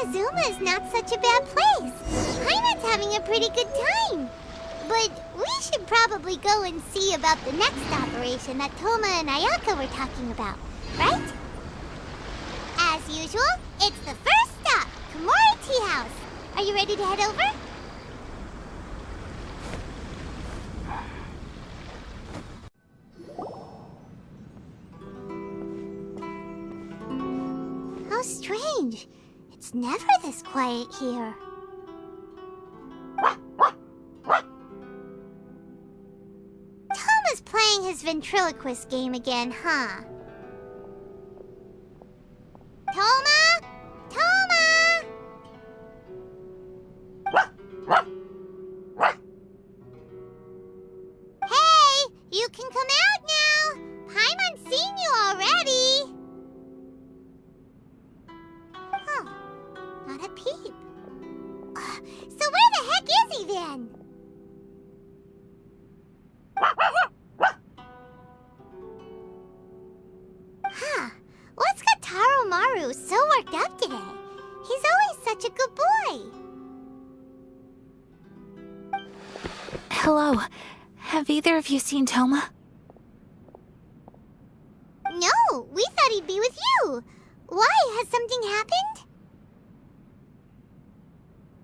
Inazuma is not such a bad place. Paimon's having a pretty good time. But we should probably go and see about the next operation that Toma and Ayaka were talking about, right? As usual, it's the first stop, Komori Tea House. Are you ready to head over? How strange. It's never this quiet here. Toma's playing his ventriloquist game again, huh? Toma? Toma! Hey, you can come out now. Paimon's seen you already. Huh, not a peep. So where the heck is he then? Huh, what's got Taro Maru so worked up today? He's always such a good boy. Hello. Have either of you seen Toma? No, we thought he'd be with you. Why? Has something happened?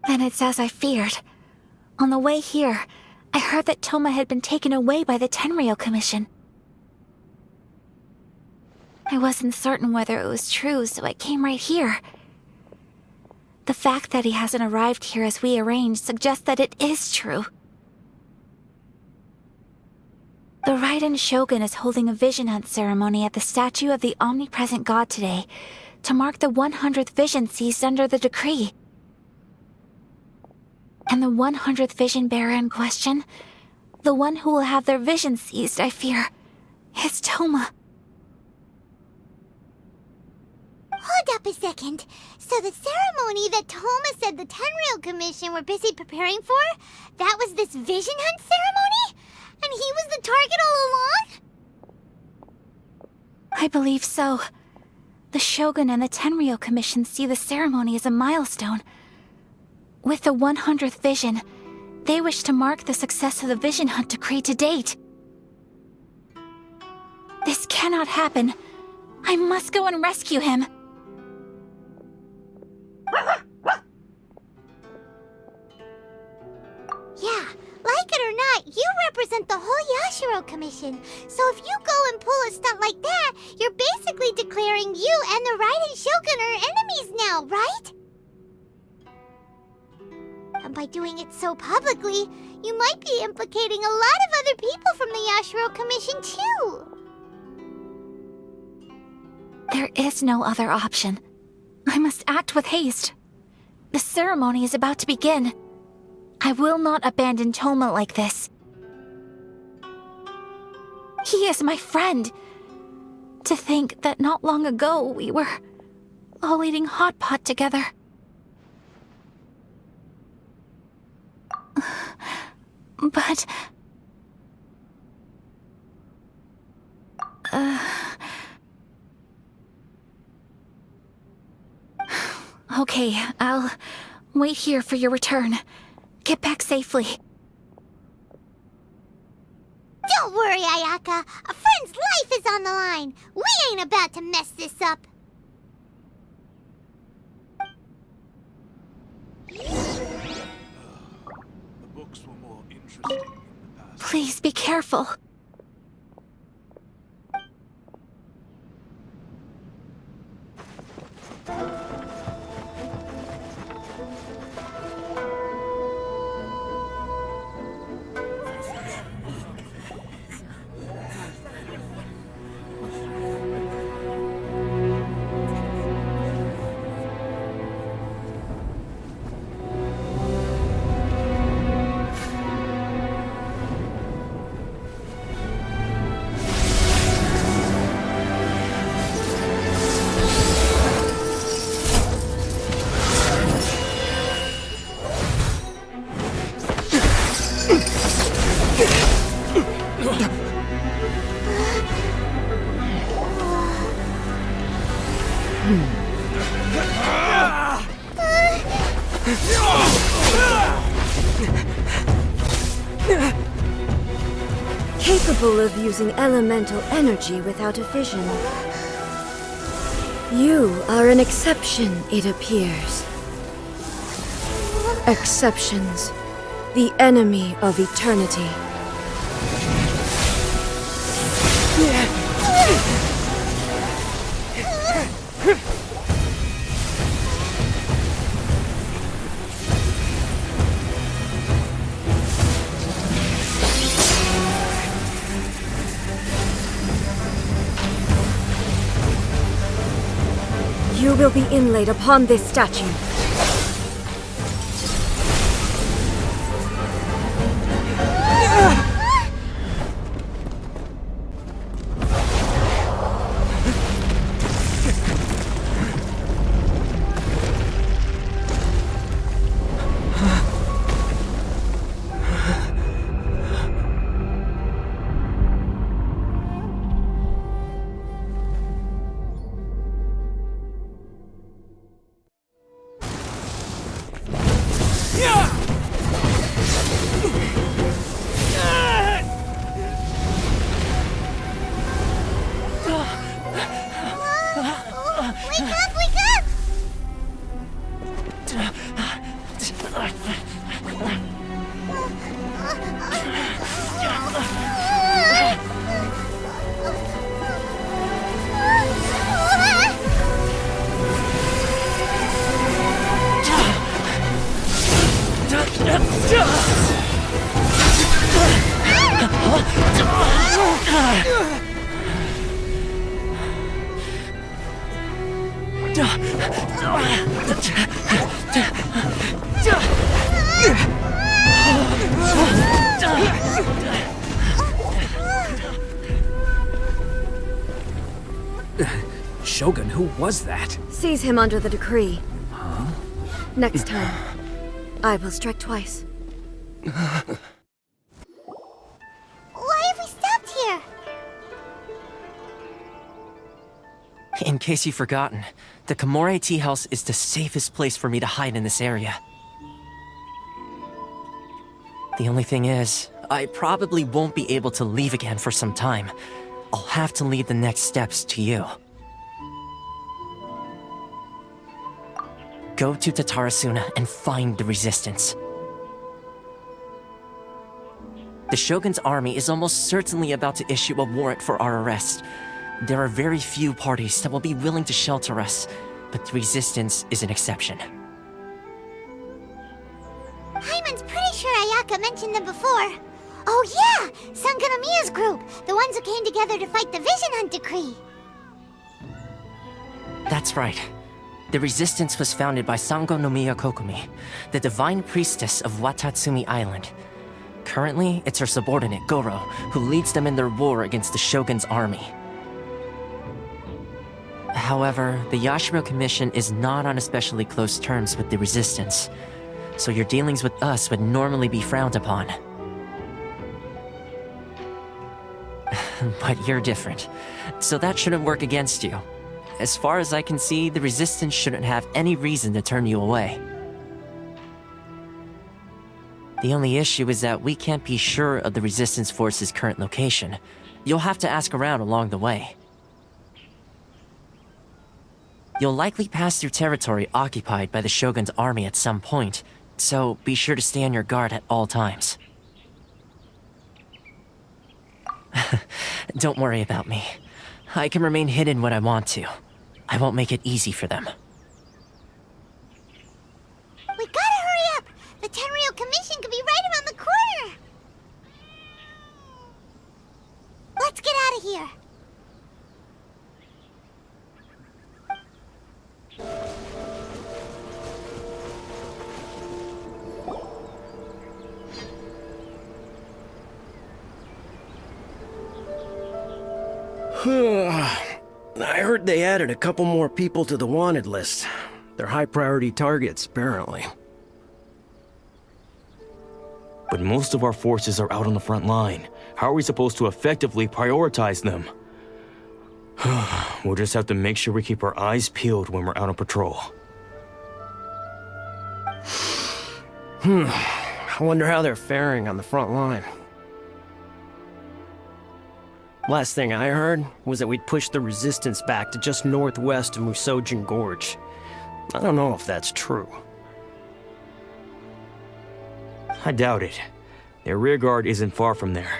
Then it's as I feared. On the way here, I heard that Toma had been taken away by the Tenryou Commission. I wasn't certain whether it was true, so I came right here. The fact that he hasn't arrived here as we arranged suggests that it is true. The Raiden Shogun is holding a vision hunt ceremony at the statue of the omnipresent god today to mark the 100th vision seized under the decree. And the 100th vision bearer in question, the one who will have their vision seized, I fear, is Toma. Hold up a second. So the ceremony that Toma said the Tenryou Commission were busy preparing for, that was this vision hunt ceremony? And he was the target all along? I believe so. The Shogun and the Tenryou Commission see the ceremony as a milestone. With the 100th vision, they wish to mark the success of the vision hunt decree to date. This cannot happen. I must go and rescue him. Yeah, like it or not, you represent the whole Yashiro Commission. So if you go and pull a stunt like that, you're basically declaring you and the Raiden Shogun are enemies now, right? And by doing it so publicly, you might be implicating a lot of other people from the Yashiro Commission too. There is no other option. I must act with haste. The ceremony is about to begin. I will not abandon Toma like this. He is my friend. To think that not long ago we were all eating hot pot together. But... Okay, I'll wait here for your return. Get back safely. Don't worry, Ayaka. A friend's life is on the line. We ain't about to mess this up. The books were more interesting in the past. Please be careful. Capable of using elemental energy without a vision. You are an exception, it appears. Exceptions. The enemy of eternity. You will be inlaid upon this statue. Wake up, wake up! Shogun, who was that? Seize him under the decree. Huh? Next time, I will strike twice. Why have we stopped here? In case you've forgotten, the Komore Tea House is the safest place for me to hide in this area. The only thing is, I probably won't be able to leave again for some time. I'll have to leave the next steps to you. Go to Tatarasuna and find the resistance. The Shogun's army is almost certainly about to issue a warrant for our arrest. There are very few parties that will be willing to shelter us, but the resistance is an exception. Hyman's pretty sure Ayaka mentioned them before. Oh yeah! Sangonomiya's group! The ones who came together to fight the Vision Hunt Decree! That's right. The resistance was founded by Sangonomiya Kokumi, the divine priestess of Watatsumi Island. Currently, it's her subordinate, Goro, who leads them in their war against the Shogun's army. However, the Yashiro Commission is not on especially close terms with the resistance, so your dealings with us would normally be frowned upon. But you're different, so that shouldn't work against you. As far as I can see, the resistance shouldn't have any reason to turn you away. The only issue is that we can't be sure of the resistance force's current location. You'll have to ask around along the way. You'll likely pass through territory occupied by the Shogun's army at some point, so be sure to stay on your guard at all times. Don't worry about me. I can remain hidden when I want to. I won't make it easy for them. We gotta hurry up! The Tenryou Commission could be right around the corner! Let's get out of here! I heard they added a couple more people to the wanted list. They're high-priority targets, apparently. But most of our forces are out on the front line. How are we supposed to effectively prioritize them? We'll just have to make sure we keep our eyes peeled when we're out on patrol. I wonder how they're faring on the front line. Last thing I heard was that we'd pushed the resistance back to just northwest of Musojin Gorge. I don't know if that's true. I doubt it. Their rearguard isn't far from there.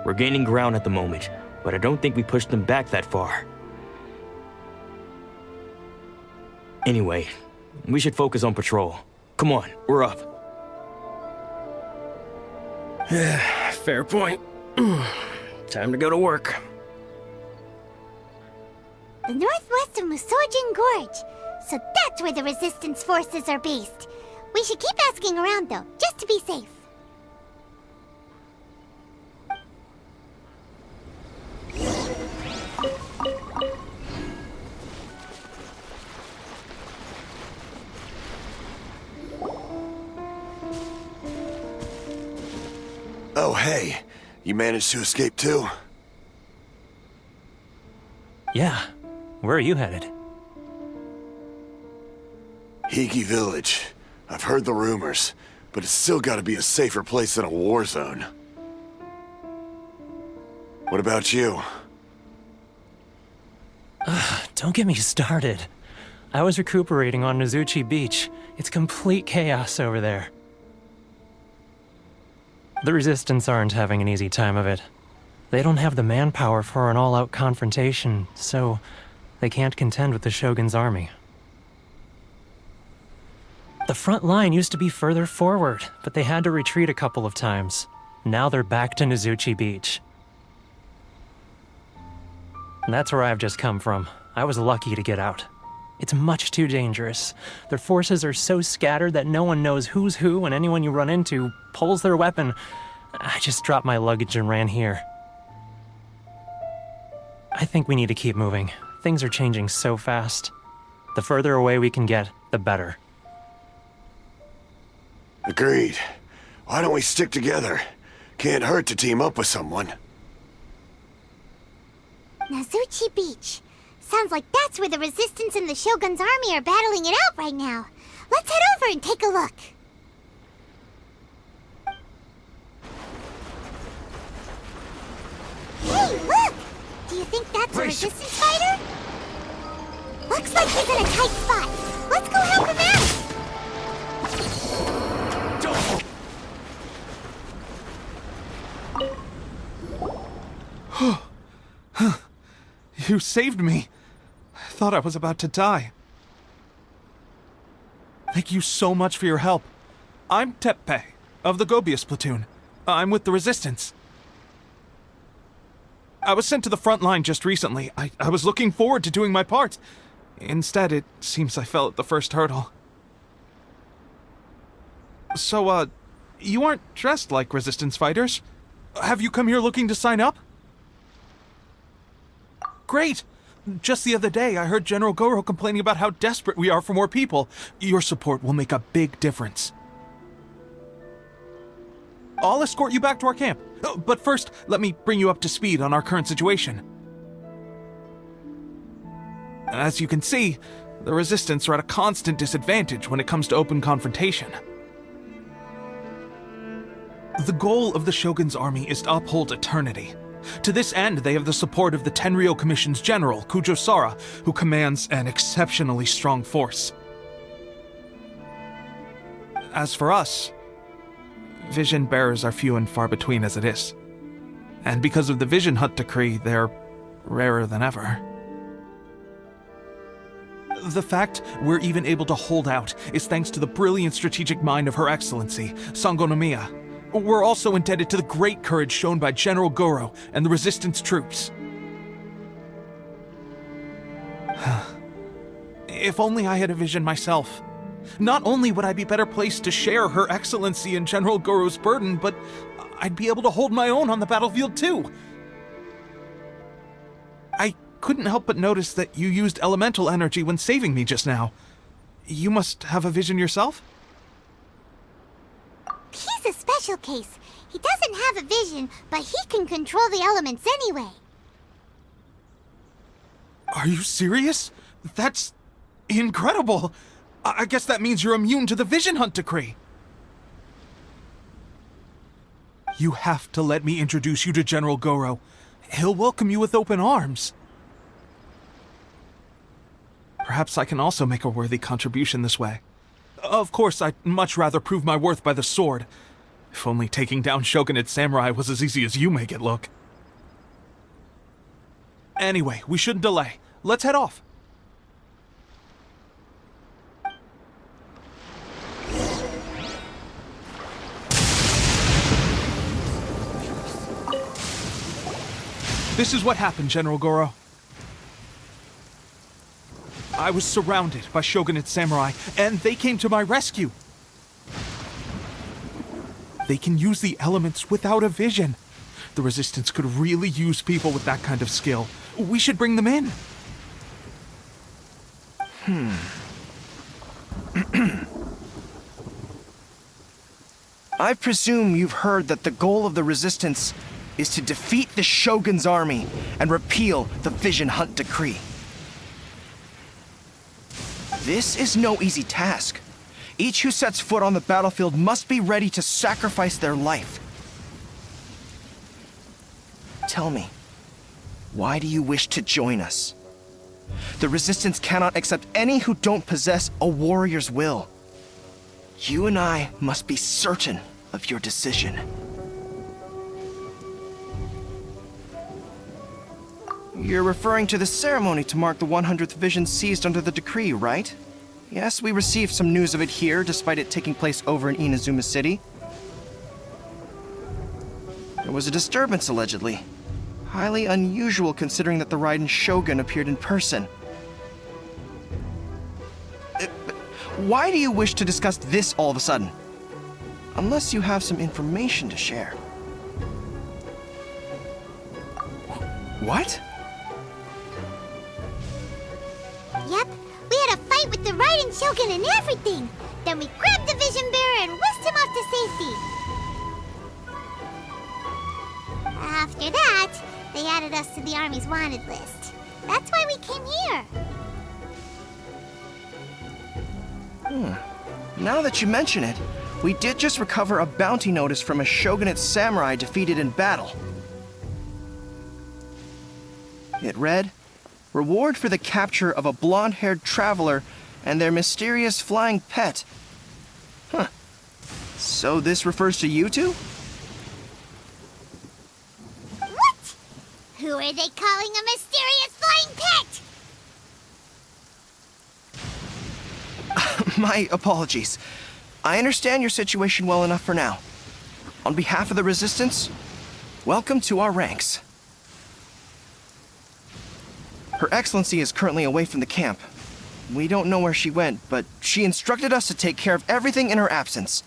We're gaining ground at the moment, but I don't think we pushed them back that far. Anyway, we should focus on patrol. Come on, we're up. Yeah, fair point. Time to go to work. The northwest of Musojin Gorge. So that's where the resistance forces are based. We should keep asking around though, just to be safe. Oh, hey. You managed to escape too? Yeah. Where are you headed? Higi Village. I've heard the rumors, but it's still gotta be a safer place than a war zone. What about you? Don't get me started. I was recuperating on Nozuchi Beach. It's complete chaos over there. The Resistance aren't having an easy time of it. They don't have the manpower for an all-out confrontation, so they can't contend with the Shogun's army. The front line used to be further forward, but they had to retreat a couple of times. Now they're back to Nozuchi Beach. And that's where I've just come from. I was lucky to get out. It's much too dangerous. Their forces are so scattered that no one knows who's who, and anyone you run into pulls their weapon. I just dropped my luggage and ran here. I think we need to keep moving. Things are changing so fast. The further away we can get, the better. Agreed. Why don't we stick together? Can't hurt to team up with someone. Nozuchi Beach. Sounds like that's where the Resistance and the Shogun's army are battling it out right now. Let's head over and take a look. Hey, look! Do you think that's a Resistance fighter? Looks like he's in a tight spot. Let's go help him out! You saved me. I thought I was about to die. Thank you so much for your help. I'm Teppei, of the Gobius platoon. I'm with the Resistance. I was sent to the front line just recently. I was looking forward to doing my part. Instead, it seems I fell at the first hurdle. So, you aren't dressed like Resistance fighters? Have you come here looking to sign up? Great! Just the other day, I heard General Goro complaining about how desperate we are for more people. Your support will make a big difference. I'll escort you back to our camp. But first, let me bring you up to speed on our current situation. As you can see, the Resistance are at a constant disadvantage when it comes to open confrontation. The goal of the Shogun's army is to uphold eternity. To this end, they have the support of the Tenryou Commission's general, Kujosara, who commands an exceptionally strong force. As for us, vision bearers are few and far between as it is. And because of the Vision Hut decree, they're rarer than ever. The fact we're even able to hold out is thanks to the brilliant strategic mind of Her Excellency, Sango Nomiya. We're also indebted to the great courage shown by General Goro and the Resistance troops. If only I had a vision myself. Not only would I be better placed to share Her Excellency and General Goro's burden, but I'd be able to hold my own on the battlefield too. I couldn't help but notice that you used elemental energy when saving me just now. You must have a vision yourself? He's a special case. He doesn't have a vision, but he can control the elements anyway. Are you serious? That's incredible. I guess that means you're immune to the Vision Hunt decree. You have to let me introduce you to General Goro. He'll welcome you with open arms. Perhaps I can also make a worthy contribution this way. Of course, I'd much rather prove my worth by the sword. If only taking down Shogunate Samurai was as easy as you make it look. Anyway, we shouldn't delay. Let's head off. This is what happened, General Goro. I was surrounded by Shogunate Samurai, and they came to my rescue. They can use the elements without a vision. The Resistance could really use people with that kind of skill. We should bring them in. I presume you've heard that the goal of the Resistance is to defeat the Shogun's army and repeal the Vision Hunt Decree. This is no easy task. Each who sets foot on the battlefield must be ready to sacrifice their life. Tell me, why do you wish to join us? The Resistance cannot accept any who don't possess a warrior's will. You and I must be certain of your decision. You're referring to the ceremony to mark the 100th Vision seized under the decree, right? Yes, we received some news of it here, despite it taking place over in Inazuma City. There was a disturbance, allegedly. Highly unusual considering that the Raiden Shogun appeared in person. Why do you wish to discuss this all of a sudden? Unless you have some information to share. What? Yep, we had a fight with the Raiden Shogun and everything. Then we grabbed the Vision Bearer and whisked him off to safety. After that, they added us to the Army's wanted list. That's why we came here. Now that you mention it, we did just recover a bounty notice from a Shogunate samurai defeated in battle. It read, "Reward for the capture of a blonde-haired traveler and their mysterious flying pet." Huh. So this refers to you two? What? Who are they calling a mysterious flying pet? My apologies. I understand your situation well enough for now. On behalf of the Resistance, welcome to our ranks. Her Excellency is currently away from the camp. We don't know where she went, but she instructed us to take care of everything in her absence.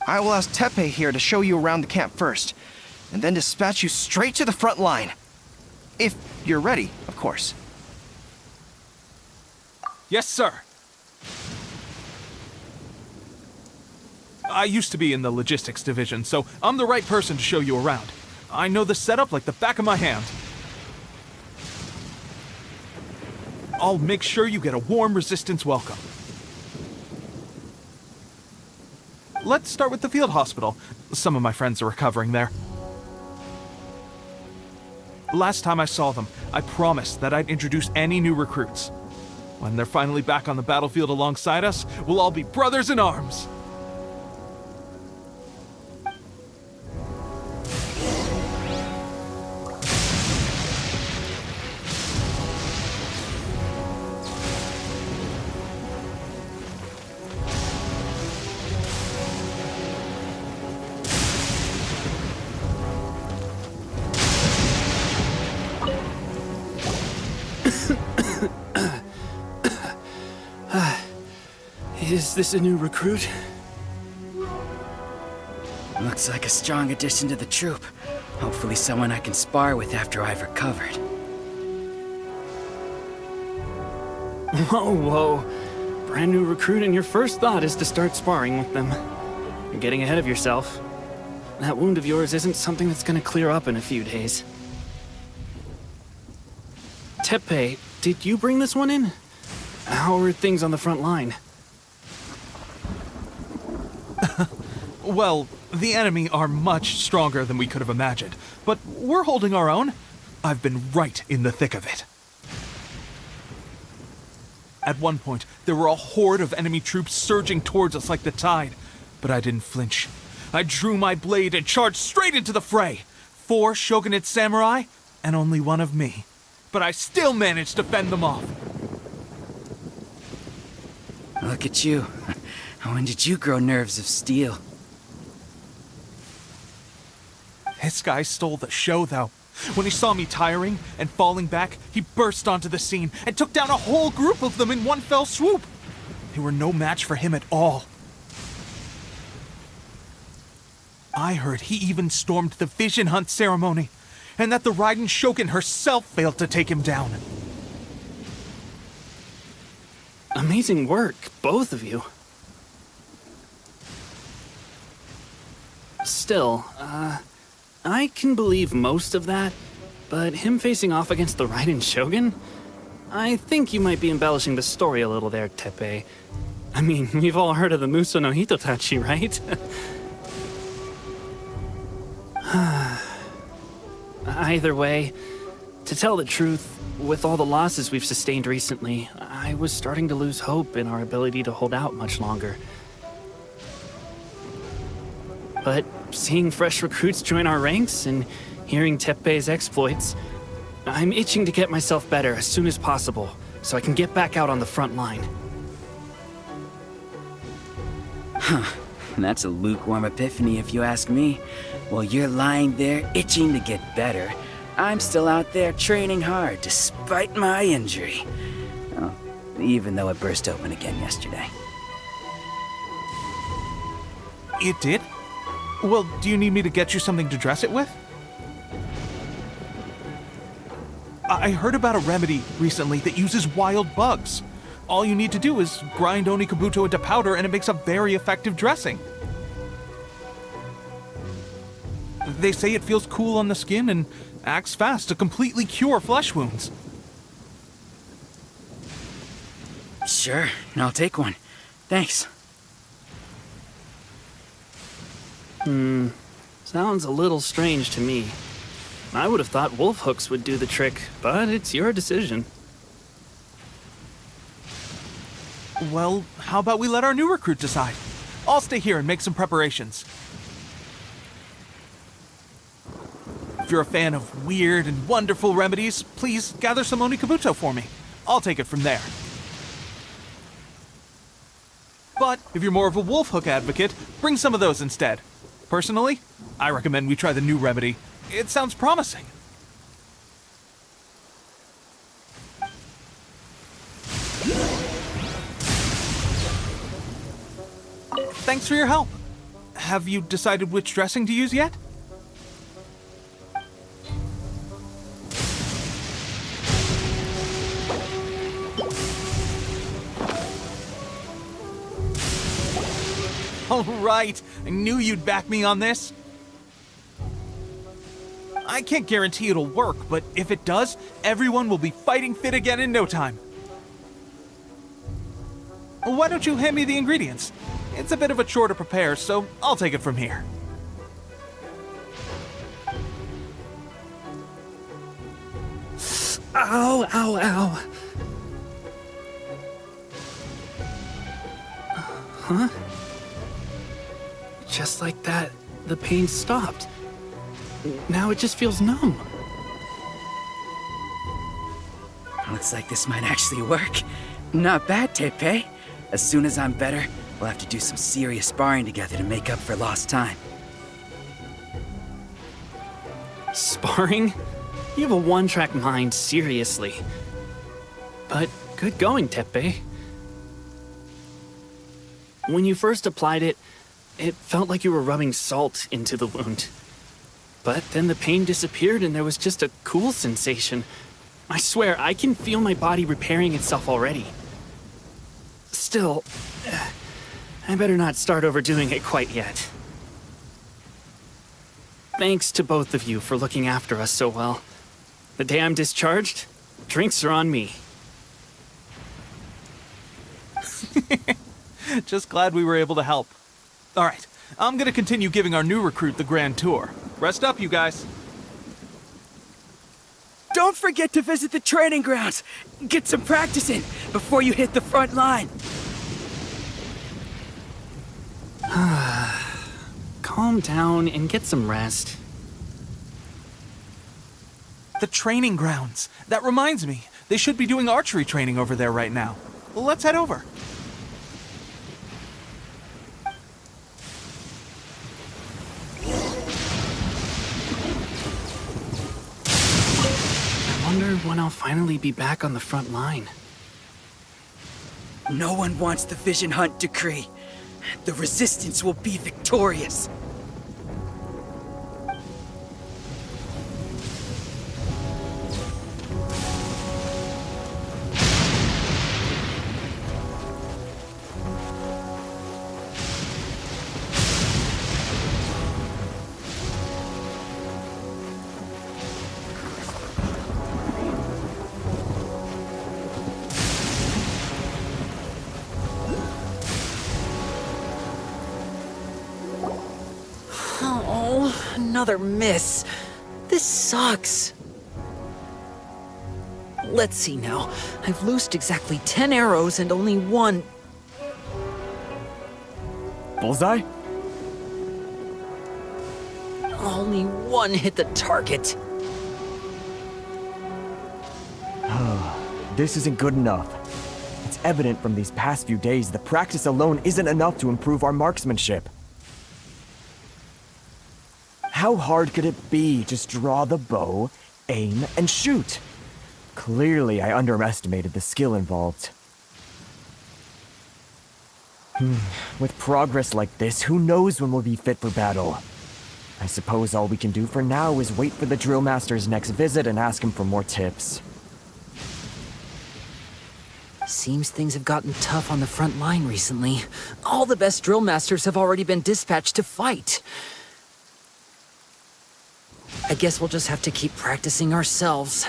I will ask Teppei here to show you around the camp first, and then dispatch you straight to the front line. If you're ready, of course. Yes, sir. I used to be in the logistics division, so I'm the right person to show you around. I know the setup like the back of my hand. I'll make sure you get a warm Resistance welcome. Let's start with the field hospital. Some of my friends are recovering there. Last time I saw them, I promised that I'd introduce any new recruits. When they're finally back on the battlefield alongside us, we'll all be brothers in arms. Is this a new recruit? Looks like a strong addition to the troop. Hopefully someone I can spar with after I've recovered. Whoa. Brand new recruit and your first thought is to start sparring with them. You're getting ahead of yourself. That wound of yours isn't something that's gonna clear up in a few days. Teppei, did you bring this one in? How are things on the front line? Well, the enemy are much stronger than we could have imagined, but we're holding our own. I've been right in the thick of it. At one point, there were a horde of enemy troops surging towards us like the tide, but I didn't flinch. I drew my blade and charged straight into the fray. 4 shogunate samurai, and only one of me. But I still managed to fend them off. Look at you. When did you grow nerves of steel? This guy stole the show, though. When he saw me tiring and falling back, he burst onto the scene and took down a whole group of them in one fell swoop. They were no match for him at all. I heard he even stormed the Vision Hunt ceremony, and that the Raiden Shogun herself failed to take him down. Amazing work, both of you. Still, I can believe most of that, but him facing off against the Raiden Shogun? I think you might be embellishing the story a little there, Teppei. I mean, we've all heard of the Muso no Hitotachi, right? Either way, to tell the truth, with all the losses we've sustained recently, I was starting to lose hope in our ability to hold out much longer. But seeing fresh recruits join our ranks and hearing Teppei's exploits, I'm itching to get myself better as soon as possible so I can get back out on the front line. That's a lukewarm epiphany if you ask me. While you're lying there itching to get better, I'm still out there training hard despite my injury. Oh, even though it burst open again yesterday. It did? Well, do you need me to get you something to dress it with? I heard about a remedy recently that uses wild bugs. All you need to do is grind Onikabuto into powder and it makes a very effective dressing. They say it feels cool on the skin and acts fast to completely cure flesh wounds. Sure, I'll take one. Thanks. Sounds a little strange to me. I would have thought wolf hooks would do the trick, but it's your decision. Well, how about we let our new recruit decide? I'll stay here and make some preparations. If you're a fan of weird and wonderful remedies, please gather some Onikabuto for me. I'll take it from there. But if you're more of a wolf hook advocate, bring some of those instead. Personally, I recommend we try the new remedy. It sounds promising. Thanks for your help. Have you decided which dressing to use yet? All right, I knew you'd back me on this. I can't guarantee it'll work, but if it does, everyone will be fighting fit again in no time. Why don't you hand me the ingredients? It's a bit of a chore to prepare, so I'll take it from here. Ow, ow, ow. Huh? Just like that, the pain stopped. Now it just feels numb. Looks like this might actually work. Not bad, Teppei. As soon as I'm better, we'll have to do some serious sparring together to make up for lost time. Sparring? You have a one-track mind, seriously. But good going, Teppei. When you first applied it, it felt like you were rubbing salt into the wound. But then the pain disappeared and there was just a cool sensation. I swear, I can feel my body repairing itself already. Still, I better not start overdoing it quite yet. Thanks to both of you for looking after us so well. The day I'm discharged, drinks are on me. Just glad we were able to help. Alright, I'm gonna continue giving our new recruit the grand tour. Rest up, you guys. Don't forget to visit the training grounds. Get some practice in before you hit the front line. Calm down and get some rest. The training grounds. That reminds me, they should be doing archery training over there right now. Well, let's head over. I wonder when I'll finally be back on the front line. No one wants the Vision Hunt decree. The Resistance will be victorious. Oh, another miss. This sucks. Let's see now. I've loosed exactly 10 arrows and only one. Bullseye? Only one hit the target. This isn't good enough. It's evident from these past few days that practice alone isn't enough to improve our marksmanship. How hard could it be? Just draw the bow, aim, and shoot. Clearly, I underestimated the skill involved. With progress like this, who knows when we'll be fit for battle? I suppose all we can do for now is wait for the drill master's next visit and ask him for more tips. Seems things have gotten tough on the front line recently. All the best drill masters have already been dispatched to fight. I guess we'll just have to keep practicing ourselves.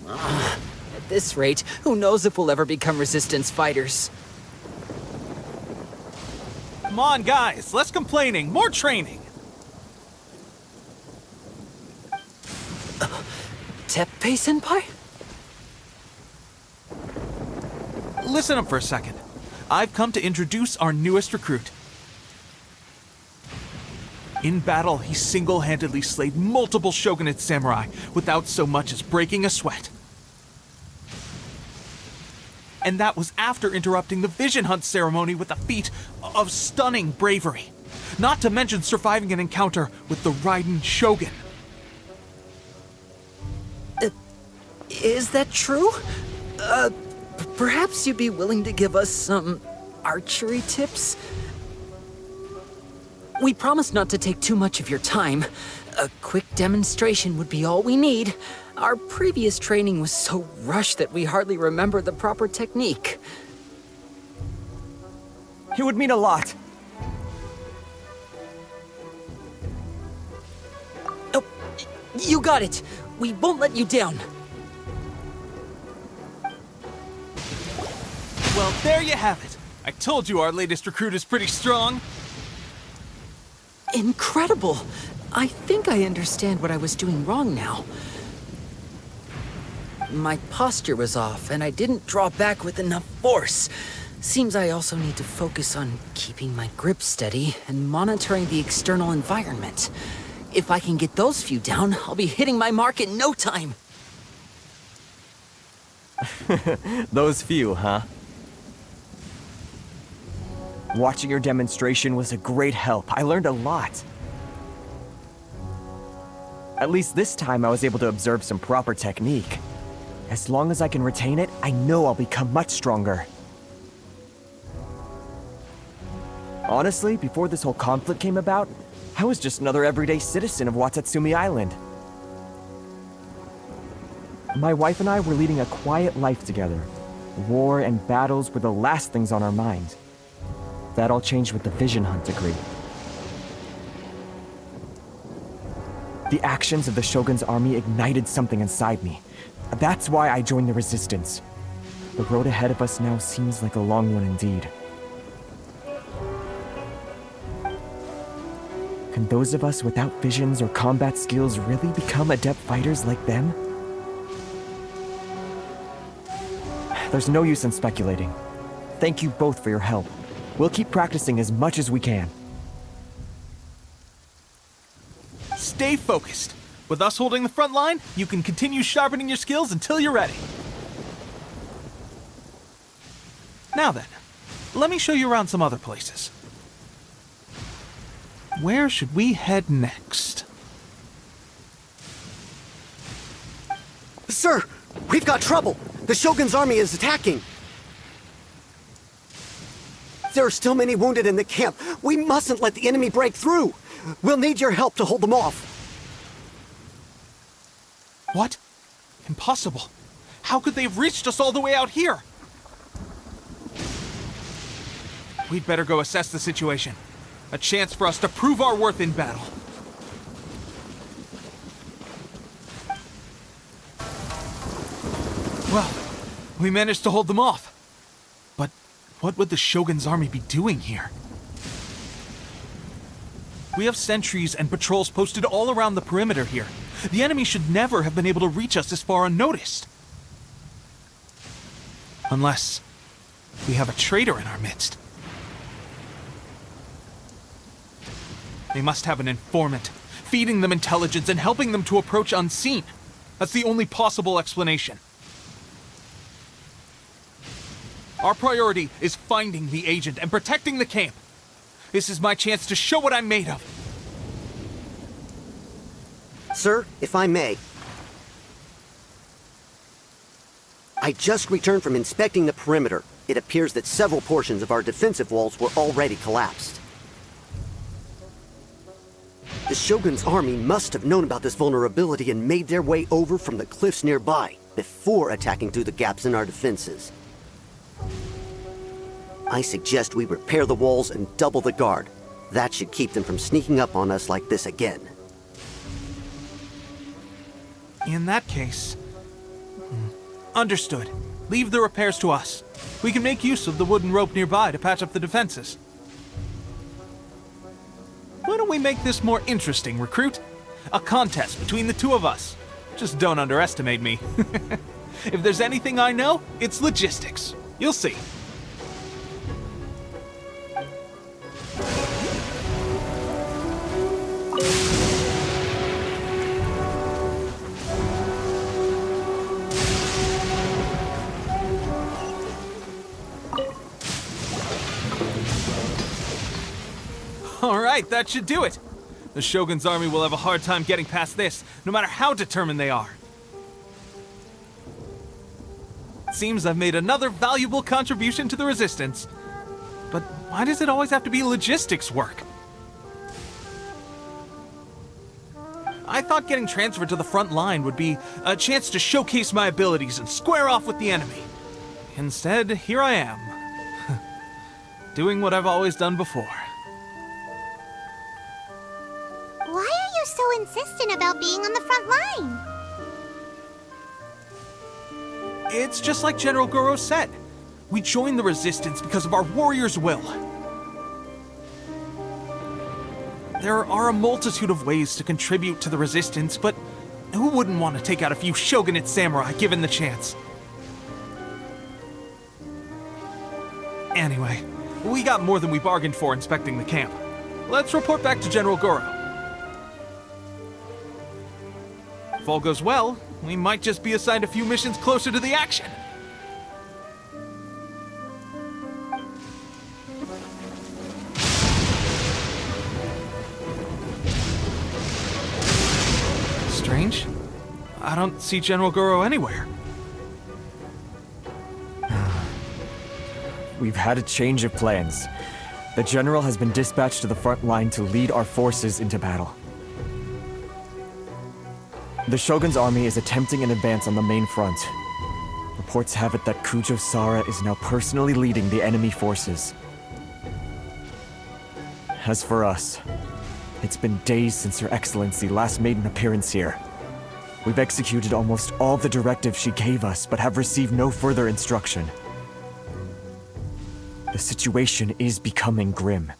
At this rate, who knows if we'll ever become Resistance fighters. Come on, guys, less complaining, more training. Teppei-senpai? Listen up for a second. I've come to introduce our newest recruit. In battle, he single-handedly slayed multiple shogunate samurai without so much as breaking a sweat. And that was after interrupting the Vision Hunt ceremony with a feat of stunning bravery. Not to mention surviving an encounter with the Raiden Shogun. Is that true? Perhaps you'd be willing to give us some archery tips? We promise not to take too much of your time. A quick demonstration would be all we need. Our previous training was so rushed that we hardly remember the proper technique. It would mean a lot. Oh, you got it. We won't let you down. Well, there you have it. I told you our latest recruit is pretty strong. Incredible! I think I understand what I was doing wrong now. My posture was off, and I didn't draw back with enough force. Seems I also need to focus on keeping my grip steady and monitoring the external environment. If I can get those few down, I'll be hitting my mark in no time. Those few, huh? Watching your demonstration was a great help. I learned a lot. At least this time I was able to observe some proper technique. As long as I can retain it, I know I'll become much stronger. Honestly, before this whole conflict came about, I was just another everyday citizen of Watatsumi Island. My wife and I were leading a quiet life together. War and battles were the last things on our mind. That all changed with the Vision Hunt decree. The actions of the Shogun's army ignited something inside me. That's why I joined the Resistance. The road ahead of us now seems like a long one indeed. Can those of us without visions or combat skills really become adept fighters like them? There's no use in speculating. Thank you both for your help. We'll keep practicing as much as we can. Stay focused. With us holding the front line, you can continue sharpening your skills until you're ready. Now then, let me show you around some other places. Where should we head next? Sir, we've got trouble. The Shogun's army is attacking. There are still many wounded in the camp. We mustn't let the enemy break through. We'll need your help to hold them off. What? Impossible. How could they have reached us all the way out here? We'd better go assess the situation. A chance for us to prove our worth in battle. Well, we managed to hold them off. But what would the Shogun's army be doing here? We have sentries and patrols posted all around the perimeter here. The enemy should never have been able to reach us this far unnoticed. Unless we have a traitor in our midst. They must have an informant, feeding them intelligence and helping them to approach unseen. That's the only possible explanation. Our priority is finding the agent and protecting the camp. This is my chance to show what I'm made of. Sir, if I may. I just returned from inspecting the perimeter. It appears that several portions of our defensive walls were already collapsed. The Shogun's army must have known about this vulnerability and made their way over from the cliffs nearby before attacking through the gaps in our defenses. I suggest we repair the walls and double the guard. That should keep them from sneaking up on us like this again. In that case... Understood. Leave the repairs to us. We can make use of the wooden rope nearby to patch up the defenses. Why don't we make this more interesting, recruit? A contest between the two of us. Just don't underestimate me. If there's anything I know, it's logistics. You'll see. Alright, that should do it. The Shogun's army will have a hard time getting past this, no matter how determined they are. It seems I've made another valuable contribution to the Resistance. But why does it always have to be logistics work? I thought getting transferred to the front line would be a chance to showcase my abilities and square off with the enemy. Instead, here I am. Doing what I've always done before. Why are you so insistent about being on the front line? It's just like General Goro said. We joined the Resistance because of our warrior's will. There are a multitude of ways to contribute to the Resistance, but who wouldn't want to take out a few shogunate samurai given the chance? Anyway, we got more than we bargained for inspecting the camp. Let's report back to General Goro. If all goes well, we might just be assigned a few missions closer to the action. Strange. I don't see General Goro anywhere. We've had a change of plans. The General has been dispatched to the front line to lead our forces into battle. The Shogun's army is attempting an advance on the main front. Reports have it that Kujo Sara is now personally leading the enemy forces. As for us, it's been days since Her Excellency last made an appearance here. We've executed almost all the directives she gave us, but have received no further instruction. The situation is becoming grim.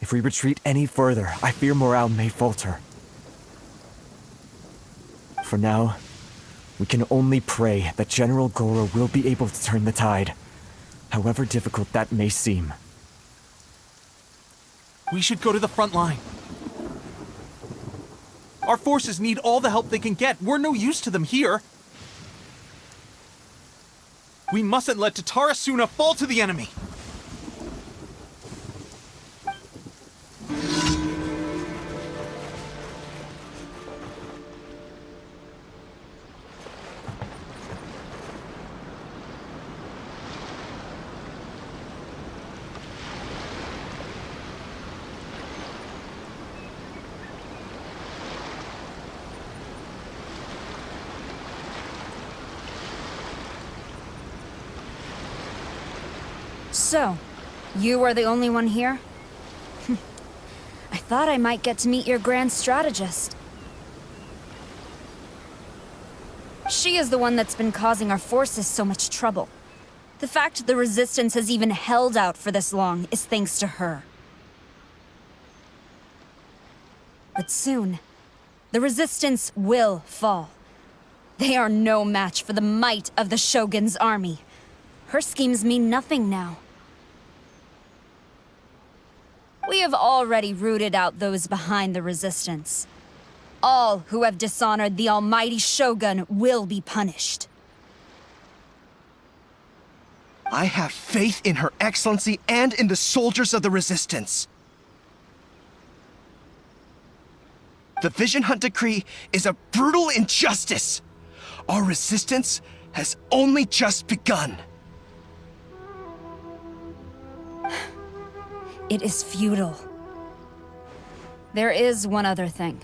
If we retreat any further, I fear morale may falter. For now, we can only pray that General Goro will be able to turn the tide, however difficult that may seem. We should go to the front line. Our forces need all the help they can get. We're no use to them here. We mustn't let Tatarasuna fall to the enemy. So, you are the only one here? I thought I might get to meet your grand strategist. She is the one that's been causing our forces so much trouble. The fact the Resistance has even held out for this long is thanks to her. But soon, the Resistance will fall. They are no match for the might of the Shogun's army. Her schemes mean nothing now. We have already rooted out those behind the Resistance. All who have dishonored the almighty Shogun will be punished. I have faith in Her Excellency and in the soldiers of the Resistance. The Vision Hunt Decree is a brutal injustice. Our resistance has only just begun. It is futile. There is one other thing.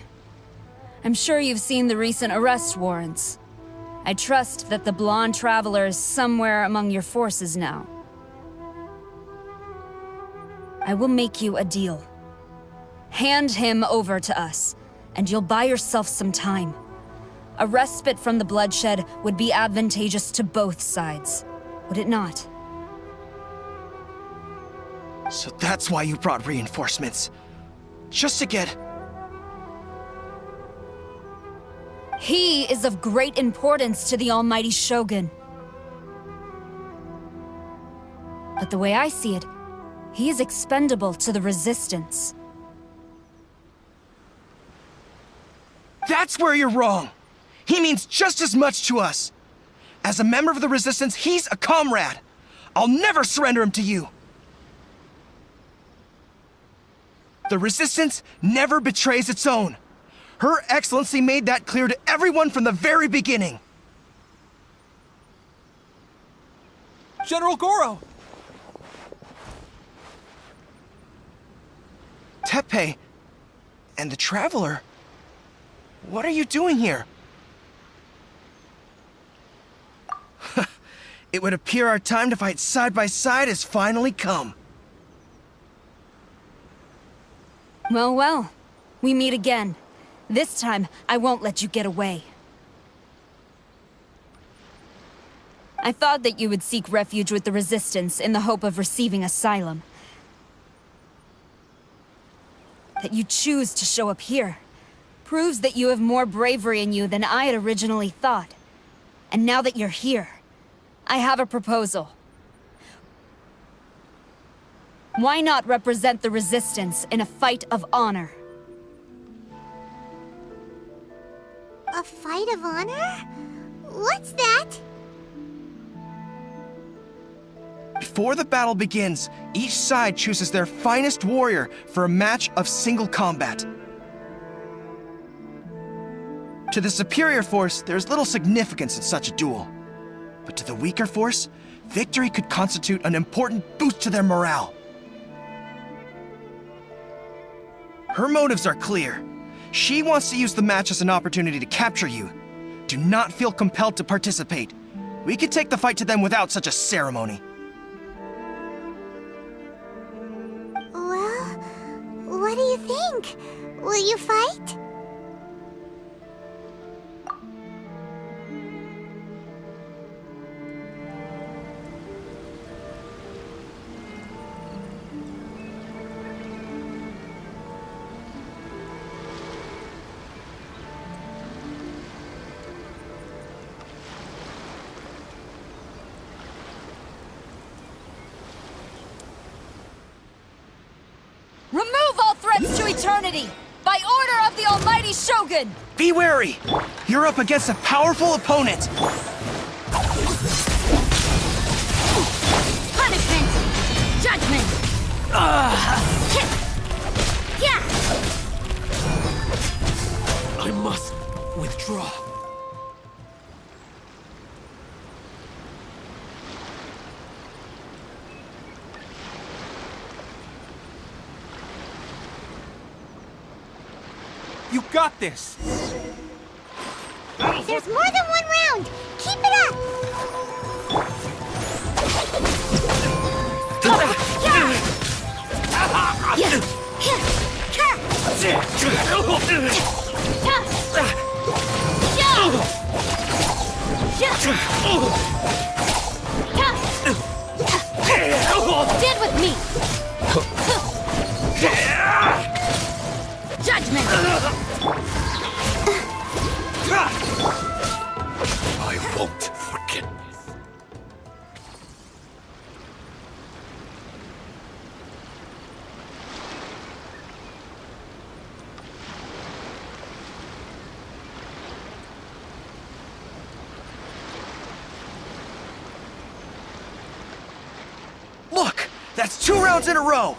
I'm sure you've seen the recent arrest warrants. I trust that the blonde traveler is somewhere among your forces now. I will make you a deal. Hand him over to us, and you'll buy yourself some time. A respite from the bloodshed would be advantageous to both sides, would it not? So that's why you brought reinforcements. Just to get... He is of great importance to the almighty Shogun. But the way I see it, he is expendable to the Resistance. That's where you're wrong! He means just as much to us! As a member of the Resistance, he's a comrade! I'll never surrender him to you! The Resistance never betrays its own. Her Excellency made that clear to everyone from the very beginning. General Goro! Teppei and the Traveler, what are you doing here? It would appear our time to fight side by side has finally come. Well, well. We meet again. This time, I won't let you get away. I thought that you would seek refuge with the Resistance in the hope of receiving asylum. That you choose to show up here proves that you have more bravery in you than I had originally thought. And now that you're here, I have a proposal. Why not represent the Resistance in a fight of honor? A fight of honor? What's that? Before the battle begins, each side chooses their finest warrior for a match of single combat. To the superior force, there's little significance in such a duel. But to the weaker force, victory could constitute an important boost to their morale. Her motives are clear. She wants to use the match as an opportunity to capture you. Do not feel compelled to participate. We could take the fight to them without such a ceremony. Well, what do you think? Will you fight? eternity! By order of the Almighty Shogun! Be wary! You're up against a powerful opponent! Punishment! Judgment! Yeah! I must withdraw. You got this! There's more than one round! Keep it up! Stand with me! Judgment! I won't forget. Look! That's 2 rounds in a row!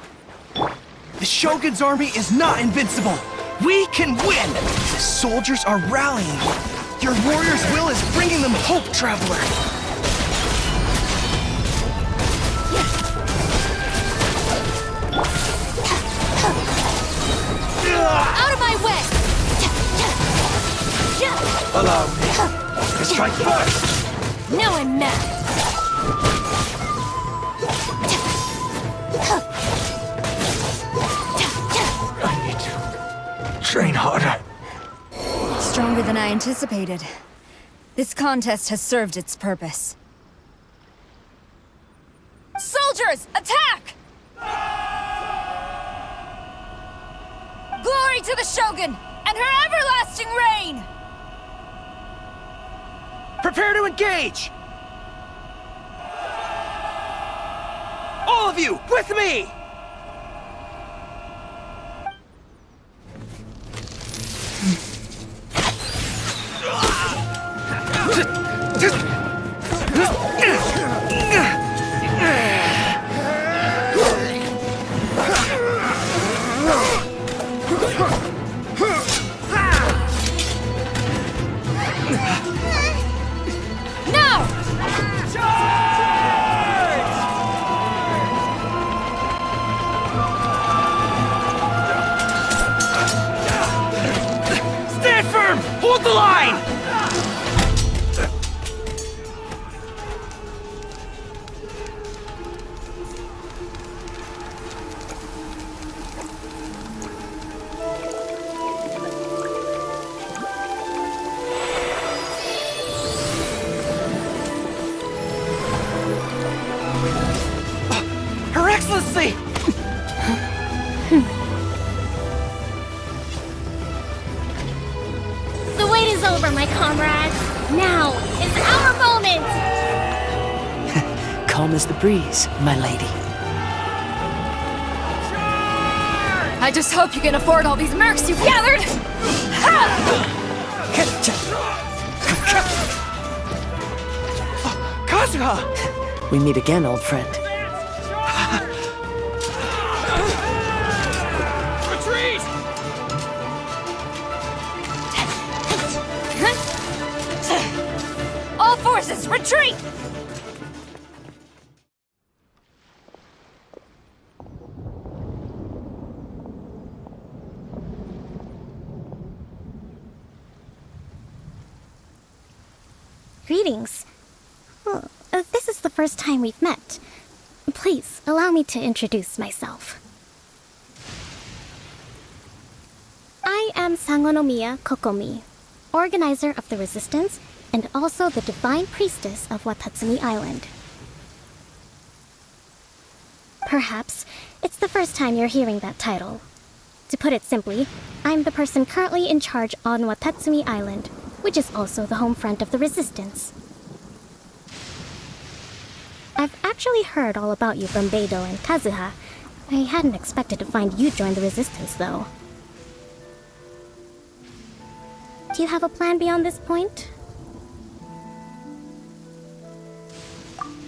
The Shogun's army is not invincible! We can win! The soldiers are rallying! Your warrior's will is bringing them hope, Traveler! Out of my way! Allow me to strike first! No one met! Train harder. Stronger than I anticipated. This contest has served its purpose. Soldiers, attack! Glory to the Shogun and her everlasting reign! Prepare to engage! All of you, with me! Hold the line! Her Excellency! The wait is over, my comrades. Now is our moment! Calm as the breeze, my lady. I just hope you can afford all these mercs you've gathered! Kazuha! We meet again, old friend. Retreat! All forces, retreat! Greetings. This is the first time we've met. Please, allow me to introduce myself. I am Sangonomiya Kokomi, organizer of the Resistance and also the Divine Priestess of Watatsumi Island. Perhaps it's the first time you're hearing that title. To put it simply, I'm the person currently in charge on Watatsumi Island, which is also the home front of the Resistance. I've actually heard all about you from Beidou and Kazuha. I hadn't expected to find you join the Resistance, though. Do you have a plan beyond this point?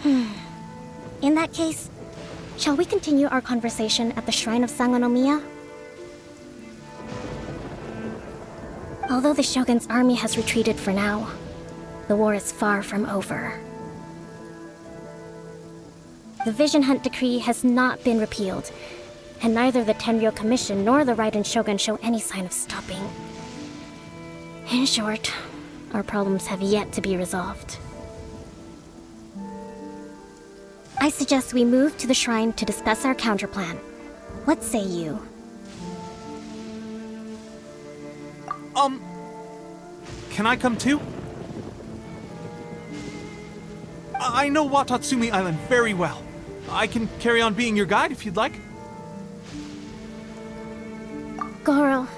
In that case, shall we continue our conversation at the shrine of Sangonomiya? Although the Shogun's army has retreated for now, the war is far from over. The Vision Hunt Decree has not been repealed, and neither the Tenryou Commission nor the Raiden Shogun show any sign of stopping. In short, our problems have yet to be resolved. I suggest we move to the shrine to discuss our counterplan. What say you? Can I come too? I know Watatsumi Island very well. I can carry on being your guide if you'd like. Goro,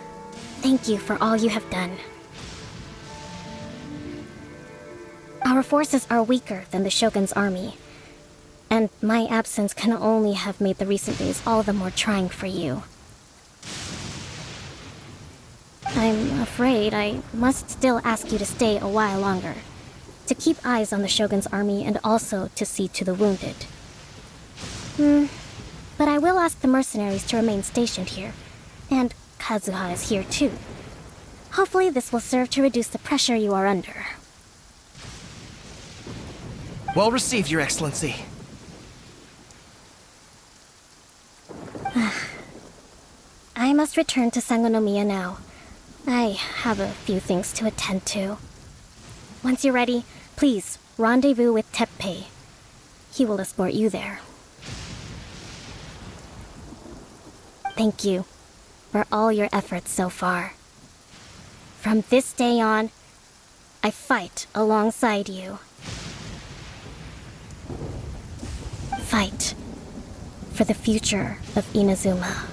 thank you for all you have done. Our forces are weaker than the Shogun's army, and my absence can only have made the recent days all the more trying for you. I'm afraid I must still ask you to stay a while longer, to keep eyes on the Shogun's army and also to see to the wounded. But I will ask the mercenaries to remain stationed here, and Kazuha is here too. Hopefully this will serve to reduce the pressure you are under. Well received, Your Excellency. I must return to Sangonomiya now. I have a few things to attend to. Once you're ready, please rendezvous with Teppei. He will escort you there. Thank you for all your efforts so far. From this day on, I fight alongside you. Fight for the future of Inazuma.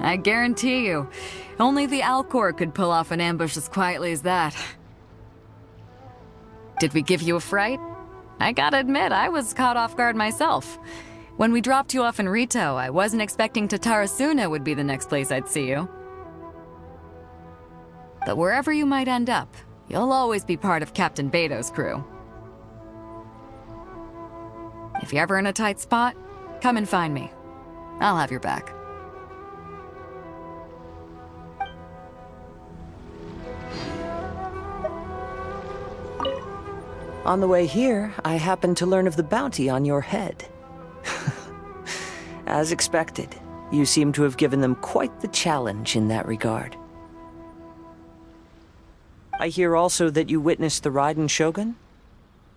I guarantee you, only the Alcor could pull off an ambush as quietly as that. Did we give you a fright? I gotta admit, I was caught off guard myself. When we dropped you off in Rito, I wasn't expecting Tatarasuna would be the next place I'd see you. But wherever you might end up, you'll always be part of Captain Beto's crew. If you're ever in a tight spot, come and find me. I'll have your back. On the way here, I happened to learn of the bounty on your head. As expected, you seem to have given them quite the challenge in that regard. I hear also that you witnessed the Raiden Shogun?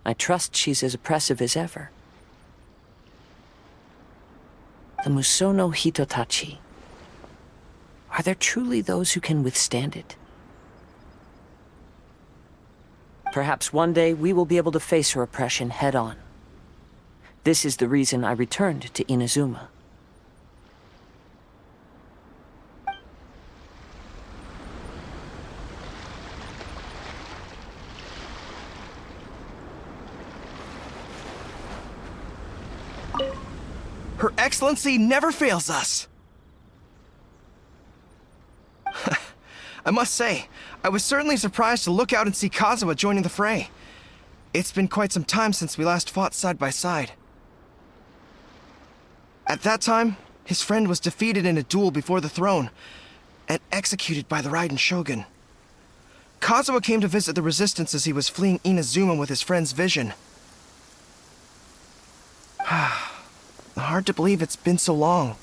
I trust she's as oppressive as ever. The Musono Hitotachi. Are there truly those who can withstand it? Perhaps one day we will be able to face her oppression head-on. This is the reason I returned to Inazuma. Her Excellency never fails us! I must say, I was certainly surprised to look out and see Kazuha joining the fray. It's been quite some time since we last fought side by side. At that time, his friend was defeated in a duel before the throne, and executed by the Raiden Shogun. Kazuha came to visit the resistance as he was fleeing Inazuma with his friend's vision. Hard to believe it's been so long.